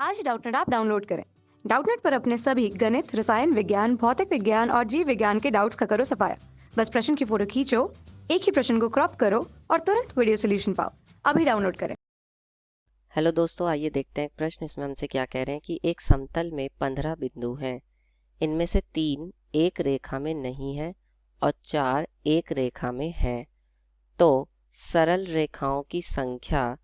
आज Doubtnut app download करें। Doubtnut पर अपने सभी गणित, रसायन विज्ञान, भौतिक विज्ञान और जीव विज्ञान के डाउट्स का करो सफाया। बस प्रश्न की फोटो खींचो, एक ही प्रश्न को क्रॉप करो और तुरंत वीडियो सोल्यूशन पाओ। अभी डाउनलोड करें। हेलो दोस्तों, आइए देखते हैं प्रश्न। इसमें हमसे क्या कह रहे हैं कि एक समतल में 15 बिंदु हैं। इनमें से 3 एक रेखा में नहीं है और 4 एक रेखा में हैं। तो सरल रेखाओं की संख्या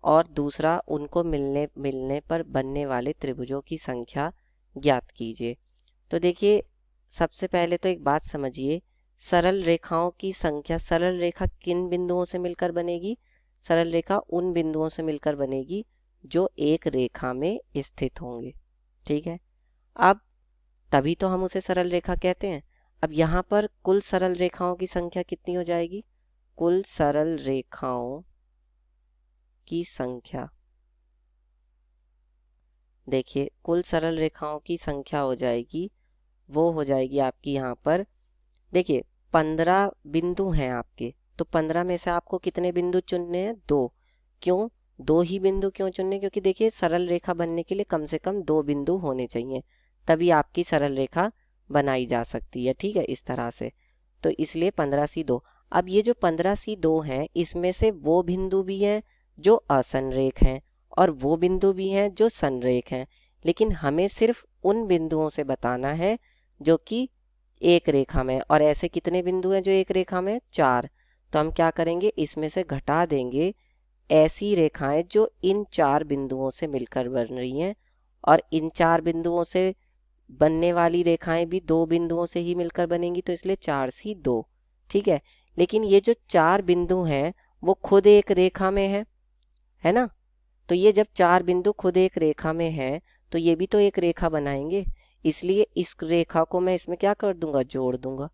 और दूसरा उनको मिलने पर बनने वाले त्रिभुजों की संख्या ज्ञात कीजिए। तो देखिए, सबसे पहले तो एक बात समझिए, सरल रेखाओं की संख्या, सरल रेखा किन बिंदुओं से मिलकर बनेगी? सरल रेखा उन बिंदुओं से मिलकर बनेगी जो एक रेखा में स्थित होंगे। ठीक है, अब तभी तो हम उसे सरल रेखा कहते हैं। अब यहाँ पर कुल सरल रेखाओं की संख्या कितनी हो जाएगी? कुल सरल रेखाओं की संख्या, देखिए कुल सरल रेखाओं की संख्या हो जाएगी, वो हो जाएगी आपकी यहाँ पर, देखिए 15 बिंदु हैं आपके, तो 15 में से आपको कितने बिंदु चुनने हैं? 2। क्यों 2 ही बिंदु क्यों चुनने? क्योंकि देखिए सरल रेखा बनने के लिए कम से कम 2 बिंदु होने चाहिए, तभी आपकी सरल रेखा बनाई जा सकती है। ठीक है, इस तरह से, तो इसलिए 15C2। अब ये जो 15C2 हैं, इसमें से वो बिंदु भी हैं जो असंरेख हैं और वो बिंदु भी हैं जो संरेख हैं, लेकिन हमें सिर्फ उन बिंदुओं से बताना है जो कि एक रेखा में। और ऐसे कितने बिंदु हैं जो एक रेखा में? 4। तो हम क्या करेंगे, इसमें से घटा देंगे ऐसी रेखाएं जो इन 4 बिंदुओं से मिलकर बन रही हैं, और इन 4 बिंदुओं से बनने वाली रेखाएं भी 2 बिंदुओं से ही मिलकर बनेंगी, तो इसलिए 4C2। ठीक है, लेकिन ये जो 4 बिंदु हैं वो खुद एक रेखा में है ना? तो ये जब 4 बिंदु खुद एक रेखा में है तो ये भी तो एक रेखा बनाएंगे, इसलिए इस रेखा को मैं इसमें क्या कर दूंगा? जोड़ दूंगा।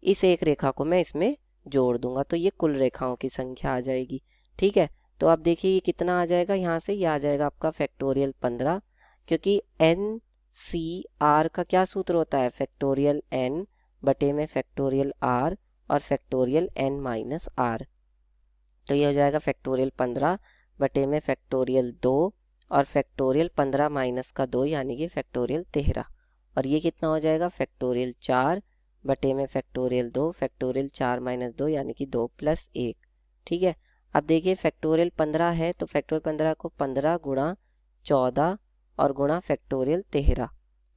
इस एक रेखा को मैं इसमें जोड़ दूंगा, तो ये कुल रेखाओं की संख्या आ जाएगी। ठीक है, तो अब देखिए ये कितना आ जाएगा, यहाँ से ये आ जाएगा आपका फैक्टोरियल 15, क्योंकि एन सी आर का क्या सूत्र होता है? फैक्टोरियल एन बटे में फैक्टोरियल आर और फैक्टोरियल एन माइनस आर। तो ये हो जाएगा फैक्टोरियल 15 बटे में फैक्टोरियल 2 और फैक्टोरियल 15 माइनस का 2 यानी कि फैक्टोरियल 13। और ये कितना हो जाएगा? फैक्टोरियल 4 बटे में फैक्टोरियल 2 फैक्टोरियल 4 माइनस 2 यानी कि 2 प्लस 1। ठीक है, अब देखिए फैक्टोरियल 15 है तो फैक्टोरियल 15 को 15 गुणा 14 और गुणा फैक्टोरियल 13,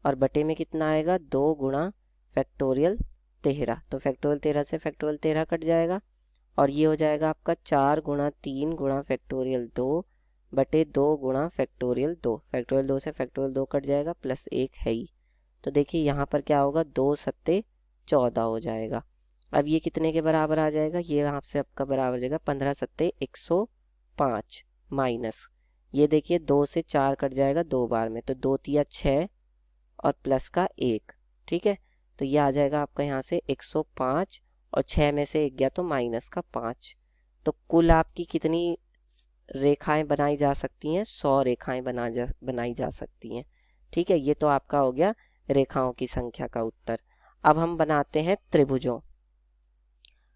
और बटे में कितना आएगा? 2 गुणा फैक्टोरियल 13। तो फैक्टोरियल 13 से फैक्टोरियल 13 कट जाएगा, और ये हो जाएगा आपका 4 गुणा 3 गुणा फैक्टोरियल 2 बटे 2 गुणा फैक्टोरियल 2। फैक्टोरियल 2 से फैक्टोरियल 2 कट जाएगा, प्लस 1 है ही। तो देखिए यहाँ पर क्या होगा? 2 सत्ते 14 हो जाएगा। अब ये कितने के बराबर आ जाएगा? ये यहाँ से आपका बराबर हो जाएगा 15 सत्ते 105 माइनस, ये देखिए 2 से 4 कट जाएगा 2 बार में, तो 2 तिया 6 और प्लस का 1। ठीक है, तो ये आ जाएगा आपका यहाँ से 105 और 6 में से 1 गया तो माइनस का 5। तो कुल आपकी कितनी रेखाएं बनाई जा सकती हैं? 100 रेखाएं बनाई जा सकती हैं। ठीक है, ये तो आपका हो गया रेखाओं की संख्या का उत्तर। अब हम बनाते हैं त्रिभुजों।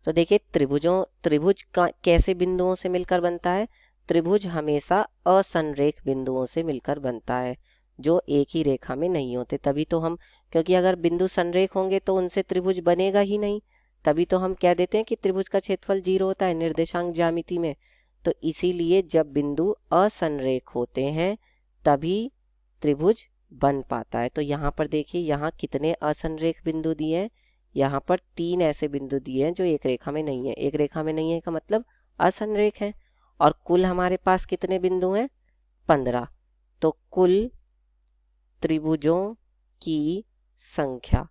तो देखिए त्रिभुज का कैसे बिंदुओं से मिलकर बनता है? त्रिभुज हमेशा असंरेख बिंदुओं से मिलकर बनता है जो एक ही रेखा में नहीं होते, तभी तो हम, क्योंकि अगर बिंदु संरेख होंगे तो उनसे त्रिभुज बनेगा ही नहीं, तभी तो हम कह देते हैं कि त्रिभुज का क्षेत्रफल 0 होता है निर्देशांक ज्यामिति में। तो इसीलिए जब बिंदु असंरेख होते हैं तभी त्रिभुज बन पाता है। तो यहाँ पर देखिए, यहाँ कितने असंरेख बिंदु दिए हैं? यहाँ पर 3 ऐसे बिंदु दिए हैं जो एक रेखा में नहीं है। एक रेखा में नहीं है का मतलब असंरेख है। और कुल हमारे पास कितने बिंदु हैं? 15। तो कुल त्रिभुजों की संख्या,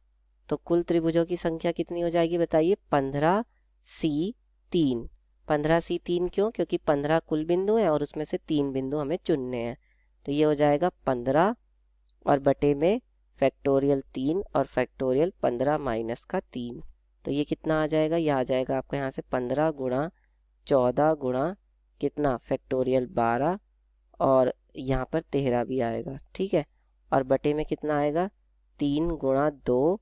तो कुल त्रिभुजों की संख्या कितनी हो जाएगी बताइए? 15C3। 15C3 क्यों? क्योंकि 15 कुल बिंदु हैं और उसमें से 3 बिंदु हमें चुनने हैं। तो ये हो जाएगा 15 और बटे में फैक्टोरियल 3 और फैक्टोरियल 15 माइनस का 3। तो ये कितना आ जाएगा? ये आ जाएगा आपको यहाँ से 15 गुणा 14 गुणा कितना? फैक्टोरियल 12, और यहाँ पर 13 भी आएगा। ठीक है, और बटे में कितना आएगा? 3 गुणा 2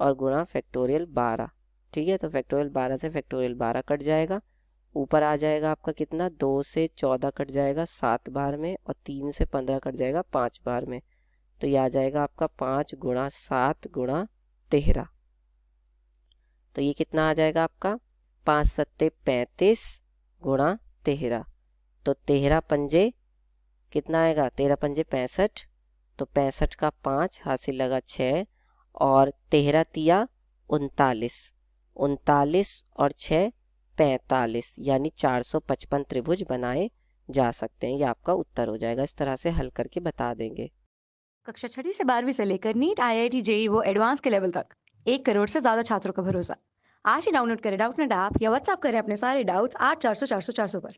और गुणा फैक्टोरियल 12। ठीक है, तो फैक्टोरियल 12 से फैक्टोरियल 12 कट जाएगा, ऊपर आ जाएगा आपका कितना, 2 से 14 कट जाएगा 7 बार में, और 3 से 15 कट जाएगा 5 बार में। तो ये आ जाएगा आपका 5 गुणा 7 गुणा 13। तो ये कितना आ जाएगा आपका, 5 सत्ते 35 गुणा 13। तो 13 पंजे कितना आएगा, 13 पंजे 65। तो 65 का 5 हासिल लगा 6, और 13 तिया 39। 39 और 6 45, यानी 455 त्रिभुज बनाए जा सकते हैं। ये आपका उत्तर हो जाएगा। इस तरह से हल करके बता देंगे। कक्षा 6वीं से 12वीं से लेकर नीट, IIT, JEE वो एडवांस के लेवल तक 1 करोड़ से ज्यादा छात्रों का भरोसा। आज ही डाउनलोड करें डाउटनेट ऐप या व्हाट्सएप करें अपने सारे डाउट्स 8400 400 400 पर।